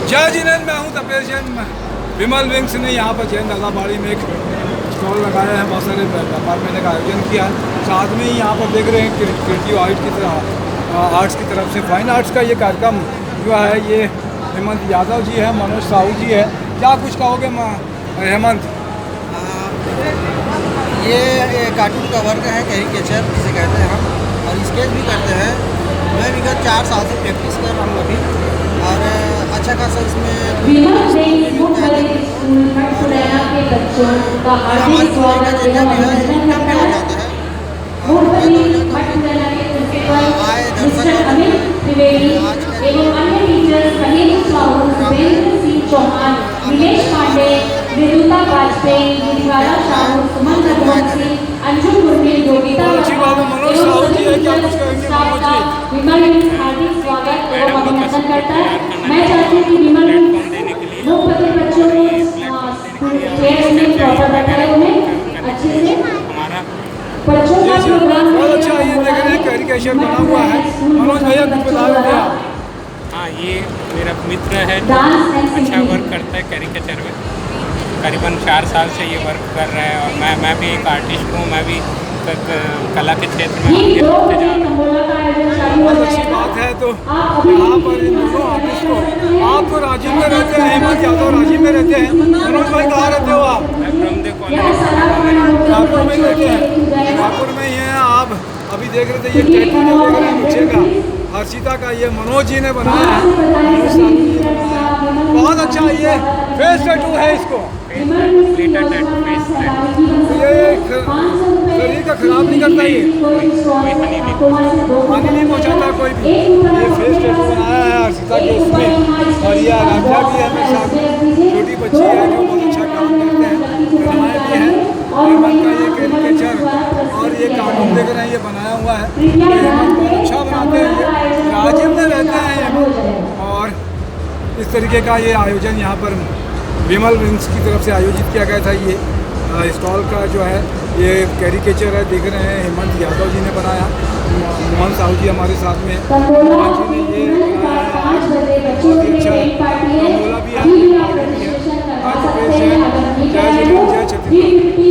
जय जिनेंद्र, मैं हूँ तपेश जैन। विमल विंग्स ने यहाँ पर जैन दादाबाड़ी में एक स्टॉल लगाया है, बहुत सारे व्यापार मेले का आयोजन किया है। साथ में ही यहाँ पर देख रहे हैं क्रिएटिव आर्ट की तरह आर्ट्स की तरफ से फाइन आर्ट्स का ये कार्यक्रम जो है, ये हेमंत यादव जी है, मनोज साहू जी है। क्या कुछ कहोगे हेमंत? ये कार्टून का वर्क है, कैरिकेचर जिसे कहते हैं हम, और स्केच भी करते हैं। मैं विगत 4 साल से प्रैक्टिस कर रहा हूँ अभी, और अच्छा खासा इसमें हमारे जितना भी है इनकम भी हो जाता है। आए दर्शक मनोज साहू जी है, क्या कुछ कहेंगे? विमल हार्दिक स्वागत एवं अभिनंदन करता है। मैं चाहती हूँ कि विमल मुख्य बच्चों को प्रॉपर बताए उन्हें अच्छे से बच्चों का प्रोग्राम बहुत अच्छा। ये देख रहे हैं कैरिकेचर बना हुआ है। मनोज भैया कुछ बता रहे थे आप? हाँ, ये मेरा मित्र है जो अच्छा वर्क करता है कैरिकेचर में। करीबन 4 साल से ये वर्क कर रहा है, और मैं भी एक आर्टिस्ट हूँ। मैं भी कला के क्षेत्र में आगे बढ़ते जा रहा हूँ। बहुत अच्छी बात है। तो यहाँ पर इन दोनों आर्टिस्ट को, आप तो राजीव में रहते हैं, हेमंत यादव राजीव में रहते हैं, मनोज भाई कहाँ रहते हो आप? मैं ब्रह्मदेव कॉलोनी रायपुर में रहते हैं। रायपुर में ही हैं आप। अभी देख रहे थे ये टैटू जो देख रहे हैं बच्चे का, हर्षिता का, ये मनोज जी ने बनाया है, मनोज साहू जी ने बनाया है। बहुत अच्छा। ये फेस टैटू है, इसको ये शरीर का खराब नहीं करता, ये पानी नहीं पहुँचाता कोई भी। ये फेस टैटू बनाया है हर्षिता के इसमें, और ये आराध्या भी है मेरे साथ, छोटी बच्ची है जो बहुत अच्छा काम करते हैं, फिल्माएँ भी हैं। हेमंत का ये कैरिकेचर और ये कार्टून देख रहे हैं, ये बनाया हुआ है। हेमंत बहुत अच्छा बनाते हैं, ये राजीव में रहते हैं हेमंत। और इस तरीके का ये आयोजन यहाँ पर विमल विंग्स की तरफ से आयोजित किया गया था। ये स्टॉल का जो है ये कैरिकेचर है, देख रहे हैं हेमंत यादव जी ने बनाया। मोहन साहू जी हमारे साथ में, मोहन जी ने ये बनाया है, बहुत ही अच्छा है। भी है, जय जय छत्तीसगढ़।